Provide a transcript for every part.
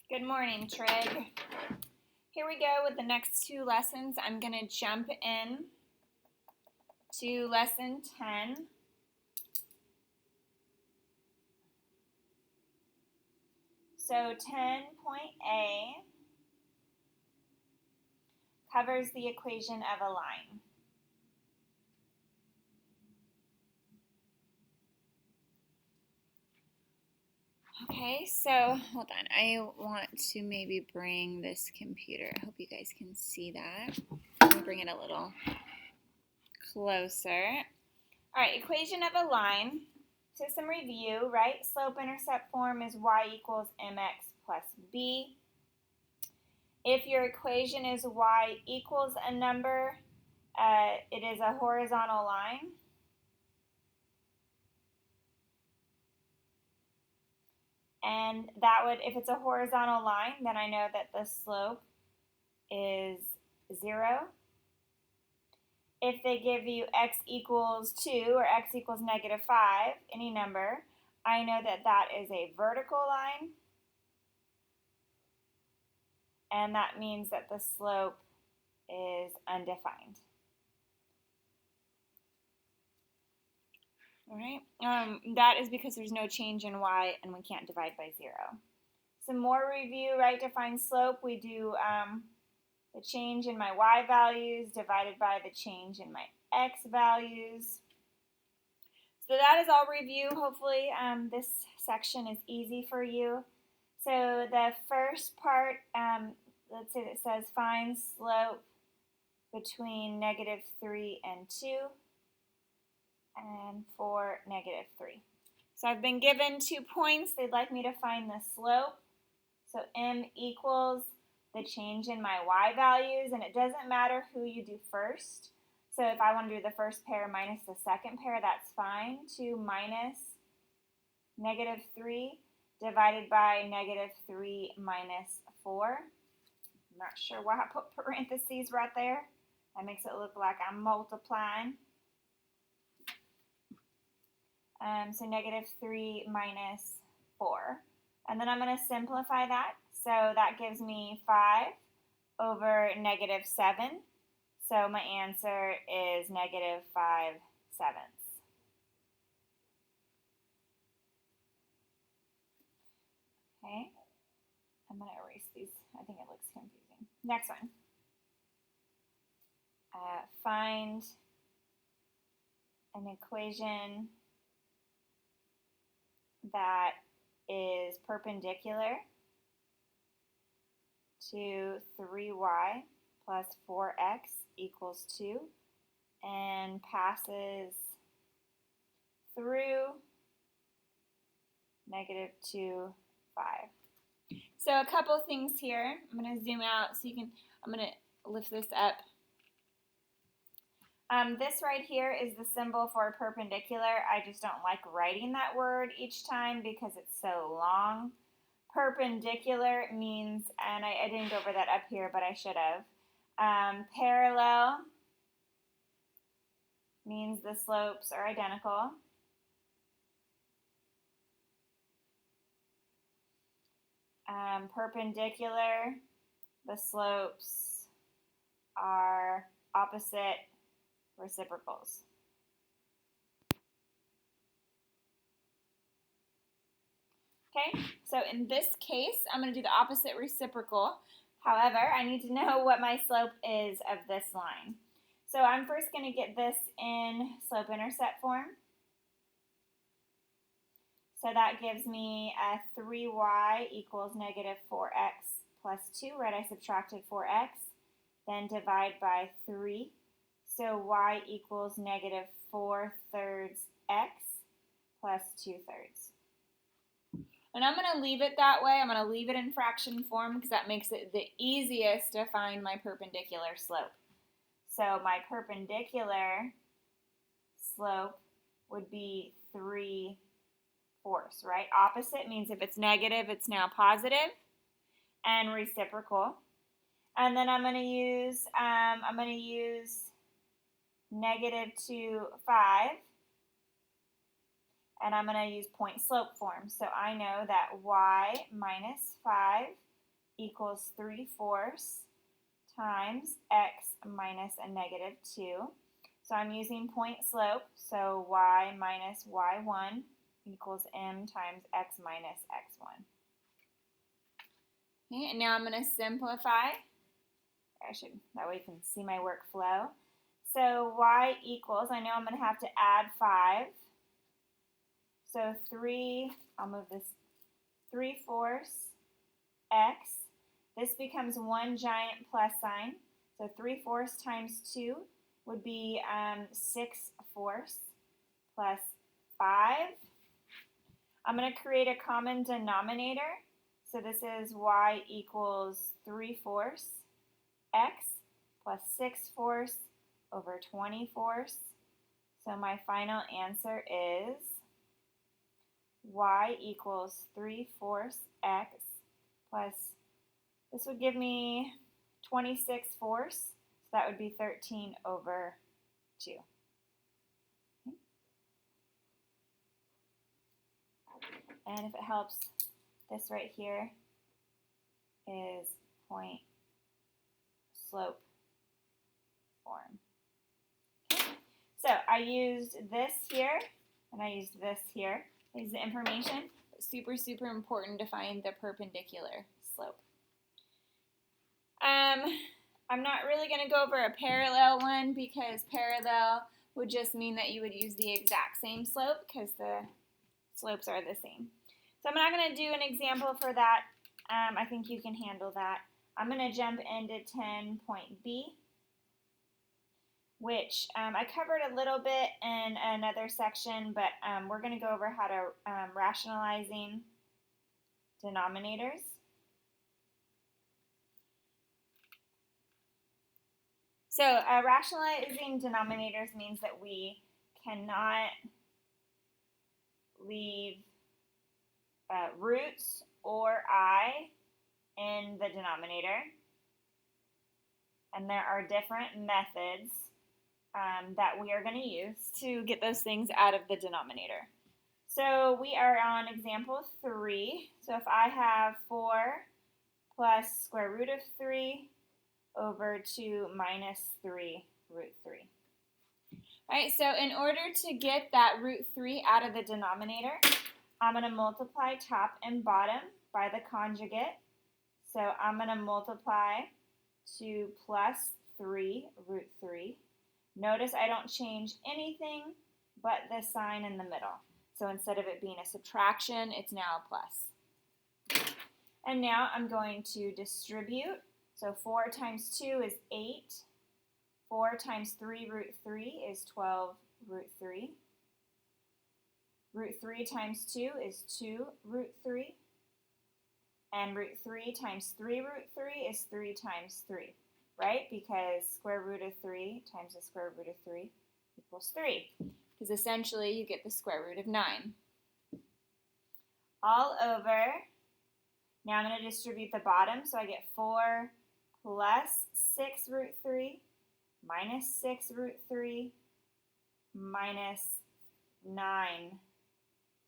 Good morning, Trig. Here we go with the next two lessons. I'm going to jump in to lesson 10. So 10.A covers the equation of a line. Okay, so hold on. I want to maybe bring this computer. I hope you guys can see that. Let me bring it a little closer. All right, equation of a line. So some review, right? Slope-intercept form is y equals mx plus b. If your equation is y equals a number, it is a horizontal line. And that would, if it's a horizontal line, then I know that the slope is 0. If they give you x equals 2 or x equals negative 5, any number, I know that that is a vertical line. And that means that the slope is undefined. All right, that is because there's no change in y and we can't divide by 0. Some more review, right? To find slope, we do the change in my y values divided by the change in my x values. So that is all review. Hopefully this section is easy for you. So the first part, let's say that says find slope between negative 3 and 2 and for negative 3. So I've been given 2 points. They'd like me to find the slope. So m equals the change in my y values, and it doesn't matter who you do first. So if I want to do the first pair minus the second pair, that's fine. 2 minus negative 3 divided by negative 3 minus 4. I'm not sure why I put parentheses right there. That makes it look like I'm multiplying. So negative 3 minus 4. And then I'm going to simplify that. So that gives me 5 over negative 7. So my answer is negative 5/7. Okay. I'm going to erase these. I think it looks confusing. Next one. Find an equation that is perpendicular to 3y plus 4x equals 2 and passes through negative 2, 5. So a couple things here. I'm going to zoom out so you can, I'm going to lift this up. This right here is the symbol for perpendicular. I just don't like writing that word each time because it's so long. Perpendicular means, and I didn't go over that up here, but I should have. Parallel means the slopes are identical. Perpendicular, the slopes are opposite reciprocals. Okay, so in this case, I'm going to do the opposite reciprocal. However, I need to know what my slope is of this line. So I'm first going to get this in slope-intercept form. So that gives me a 3y equals negative 4x plus 2, right? I subtracted 4x, then divide by 3. So y equals negative 4/3 x plus 2/3. And I'm going to leave it that way. I'm going to leave it in fraction form because that makes it the easiest to find my perpendicular slope. So my perpendicular slope would be 3/4, right? Opposite means if it's negative, it's now positive, and reciprocal. And then I'm going to use negative 2, 5. And I'm going to use point slope form. So I know that y minus 5 equals 3/4 times x minus a negative 2. So I'm using point slope, so y minus y1 equals m times x minus x1. Okay, and now I'm going to simplify. That way you can see my workflow. So y equals, I know I'm going to have to add 5. So 3, I'll move this 3/4 x. This becomes one giant plus sign. So 3/4 times 2 would be 6/4 plus 5. I'm going to create a common denominator. So this is y equals 3/4 x plus 6/4 over 20/4. So my final answer is y equals 3/4 x plus, this would give me 26/4, so that would be 13/2. Okay. And if it helps, this right here is point slope form. Okay. So I used this here, and I used this here. I used the information, but super, super important to find the perpendicular slope. I'm not really going to go over a parallel one because parallel would just mean that you would use the exact same slope because the slopes are the same. So I'm not going to do an example for that. I think you can handle that. I'm going to jump into 10.b, which I covered a little bit in another section, but we're going to go over how to rationalizing denominators. So rationalizing denominators means that we cannot leave roots or I in the denominator. And there are different methods that we are going to use to get those things out of the denominator. So we are on example 3. So if I have 4 plus square root of 3 over 2 minus 3 root 3. All right, so in order to get that root 3 out of the denominator, I'm going to multiply top and bottom by the conjugate. So I'm going to multiply to plus 3 root 3. Notice I don't change anything but the sign in the middle. So instead of it being a subtraction, it's now a plus. And now I'm going to distribute. So 4 times 2 is 8. 4 times 3 root 3 is 12 root 3. Root 3 times 2 is 2 root 3. And root 3 times 3 root 3 is 3 times 3, right? Because square root of 3 times the square root of 3 equals 3. Because essentially you get the square root of 9. All over, now I'm going to distribute the bottom, so I get 4 plus 6 root 3 minus 6 root 3 minus 9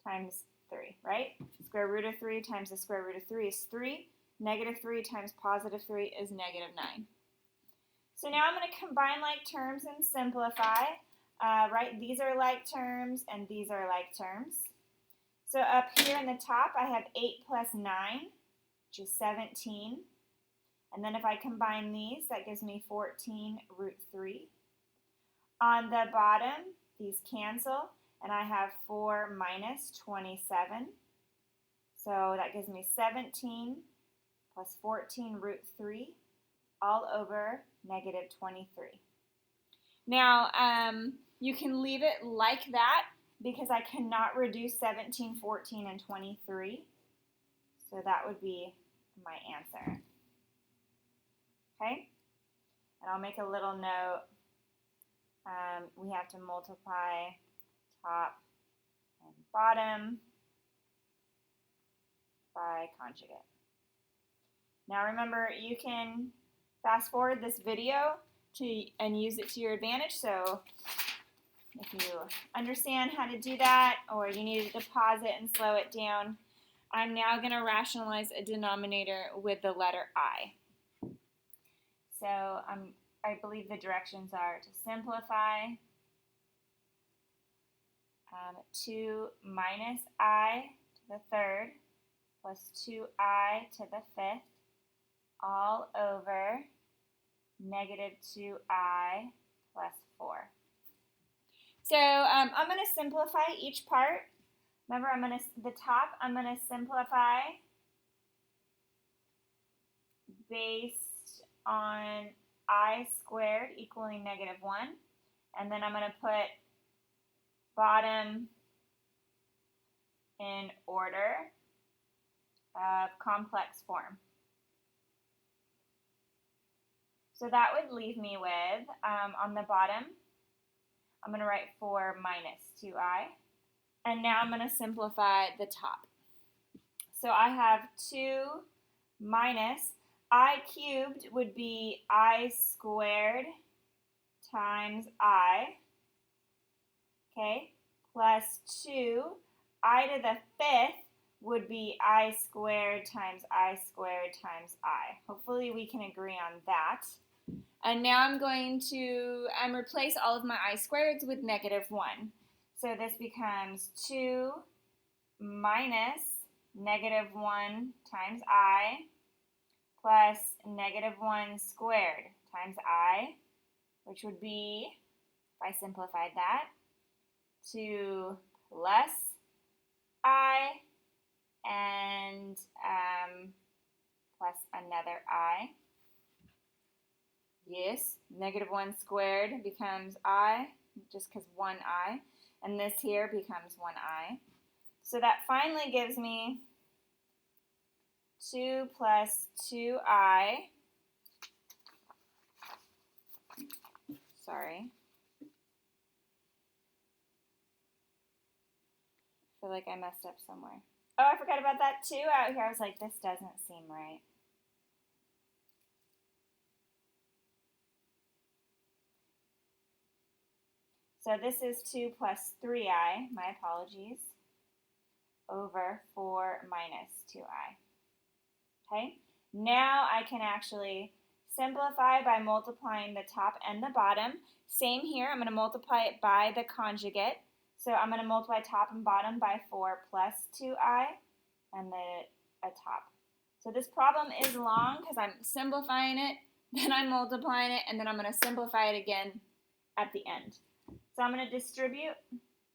times 3, right? Square root of 3 times the square root of 3 is 3. Negative 3 times positive 3 is negative 9. So now I'm going to combine like terms and simplify. Right, these are like terms and these are like terms. So up here in the top I have 8 plus 9, which is 17. And then if I combine these, that gives me 14 root 3. On the bottom, these cancel, and I have 4 minus 27. So that gives me 17 plus 14 root 3 all over negative 23. Now, you can leave it like that because I cannot reduce 17, 14, and 23. So that would be my answer. Okay? And I'll make a little note. We have to multiply top and bottom by conjugate. Now remember, you can fast forward this video and use it to your advantage. So if you understand how to do that or you need to pause it and slow it down, I'm now going to rationalize a denominator with the letter I. So I believe the directions are to simplify 2 minus I to the third plus 2I to the fifth all over negative 2I plus 4. So I'm going to simplify each part. Remember, I'm going to simplify based on I squared equaling negative 1. And then I'm going to put bottom in order of complex form. So that would leave me with, on the bottom, I'm going to write 4 minus 2I. And now I'm going to simplify the top. So I have 2 minus I cubed would be I squared times I, okay, plus 2. I to the fifth would be I squared times I squared times I. Hopefully we can agree on that. And now I'm going to replace all of my I squareds with negative 1. So this becomes 2 minus negative 1 times I plus negative 1 squared times I, which would be, if I simplified that, 2 plus I and plus another I. Yes, negative 1 squared becomes I, just because 1I, and this here becomes 1I. So that finally gives me 2 plus 2I, sorry, I feel like I messed up somewhere. Oh, I forgot about that 2 out here. I was like, this doesn't seem right. So this is 2 plus 3I, my apologies, over 4 minus 2I. Okay, now I can actually simplify by multiplying the top and the bottom. Same here, I'm going to multiply it by the conjugate. So I'm going to multiply top and bottom by 4 plus 2I and a top. So this problem is long because I'm simplifying it, then I'm multiplying it, and then I'm going to simplify it again at the end. So I'm going to distribute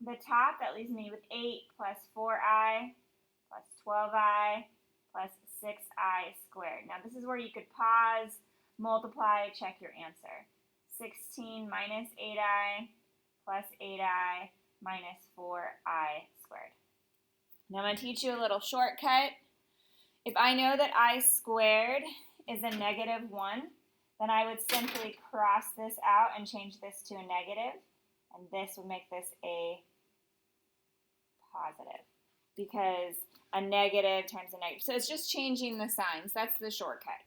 the top. That leaves me with 8 plus 4I plus 12I plus 6I squared. Now this is where you could pause, multiply, check your answer. 16 minus 8I plus 8I minus 4I squared. Now I'm going to teach you a little shortcut. If I know that I squared is a negative 1, then I would simply cross this out and change this to a negative, and this would make this a positive, because a negative times a negative. So it's just changing the signs. That's the shortcut.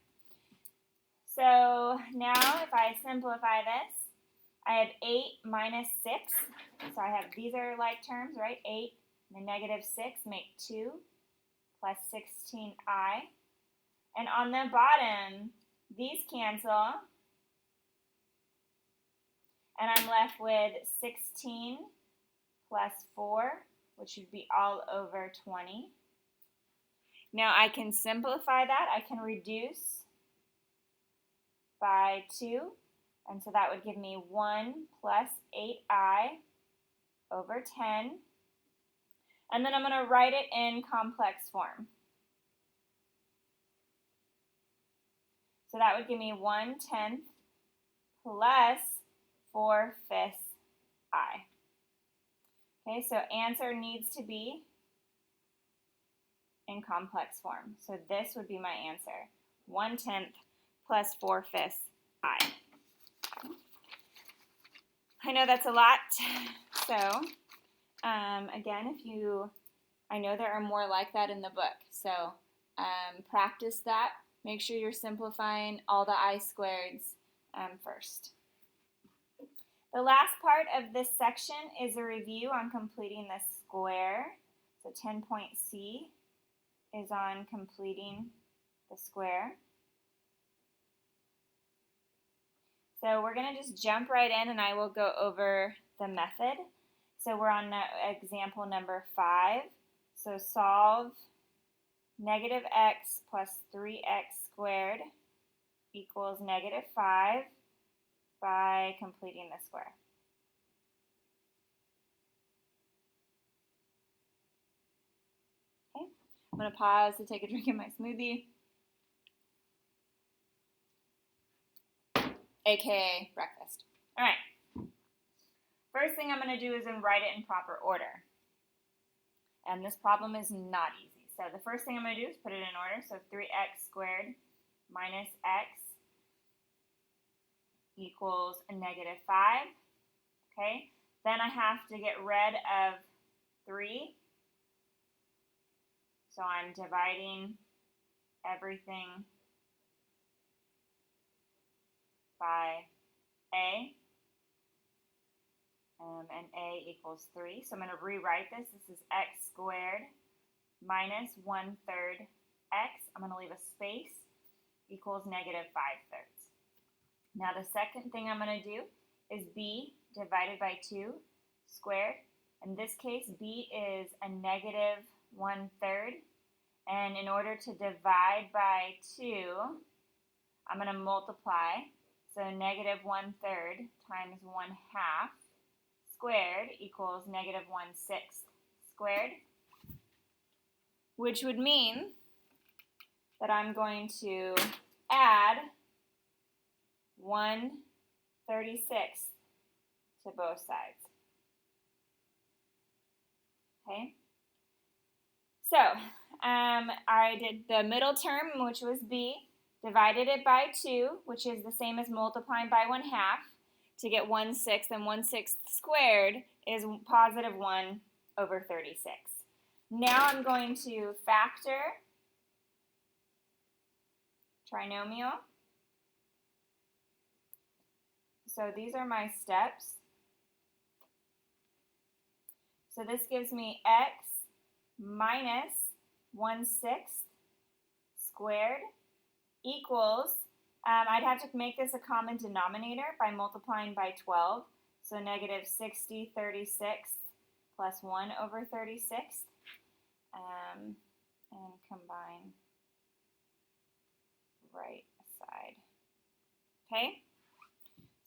So now if I simplify this, I have 8 minus 6. So I have, these are like terms, right? 8 and a negative 6 make 2 plus 16I. And on the bottom, these cancel. And I'm left with 16 plus 4, which would be all over 20. Now I can simplify that. I can reduce by 2. And so that would give me 1 plus 8I over 10. And then I'm going to write it in complex form. So that would give me 1/10 plus 4/5 I. Okay, so answer needs to be in complex form. So this would be my answer. 1/10 plus 4/5 I. I know that's a lot. So again, I know there are more like that in the book. So practice that. Make sure you're simplifying all the I squareds first. The last part of this section is a review on completing the square. So 10-point C. is on completing the square. So we're going to just jump right in and I will go over the method. So we're on example number 5. So solve negative x plus 3x squared equals negative 5 by completing the square. Okay, I'm going to pause to take a drink of my smoothie, aka breakfast. All right, first thing I'm going to do is write it in proper order. And this problem is not easy. So the first thing I'm going to do is put it in order. So 3x squared minus x equals a negative 5. Okay, then I have to get rid of 3. So I'm dividing everything by a. And a equals 3. So I'm going to rewrite this. This is x squared minus 1/3 x. I'm going to leave a space equals negative 5/3. Now the second thing I'm going to do is b divided by 2 squared. In this case, b is a negative 1/3. And in order to divide by 2, I'm going to multiply. So negative 1/3 times 1/2 squared equals negative 1/6 squared, which would mean that I'm going to add 1/36 to both sides. Okay, so I did the middle term, which was b, divided it by 2, which is the same as multiplying by 1/2. To get 1/6, and 1/6 squared is positive 1/36. Now I'm going to factor trinomial. So these are my steps. So this gives me x minus 1/6 squared equals, I'd have to make this a common denominator by multiplying by 12. So negative 60/36 plus 1/36. And combine right side. Okay?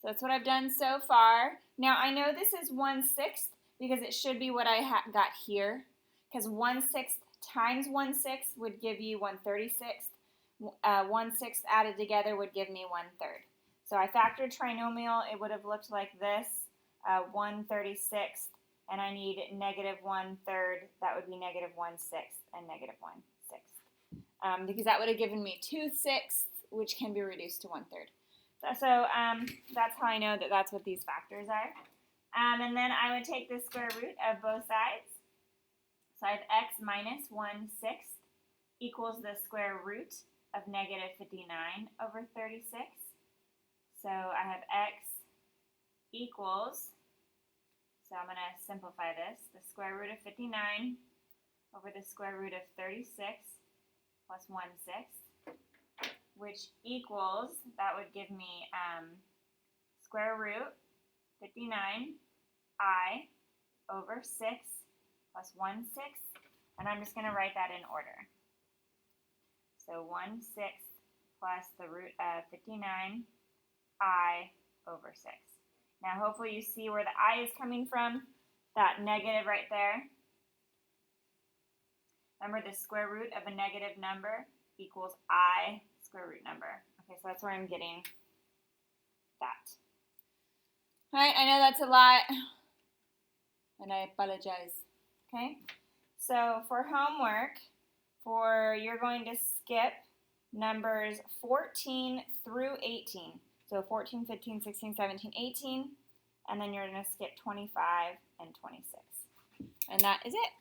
So that's what I've done so far. Now I know this is 1/6 because it should be what I got here. Because 1/6 times 1/6 would give you 1/36. 1/6 added together would give me 1/3. So I factored trinomial. It would have looked like this, 1/36, and I need negative 1/3. That would be negative 1/6 and negative 1/6. Because that would have given me 2/6, which can be reduced to 1/3. So that's how I know that that's what these factors are. And then I would take the square root of both sides. So I have x minus 1/6 equals the square root of negative 59/36. So I have x equals, so I'm going to simplify this, the square root of 59 over the square root of 36 plus 1/6, which equals, that would give me square root 59I over 6 plus 1/6, and I'm just going to write that in order. So 1/6 plus the root of 59I over 6. Now hopefully you see where the I is coming from, that negative right there. Remember, the square root of a negative number equals I square root number. Okay, so that's where I'm getting that. All right, I know that's a lot, and I apologize. Okay, so for homework, you're going to skip numbers 14 through 18. So 14, 15, 16, 17, 18, and then you're going to skip 25 and 26. And that is it.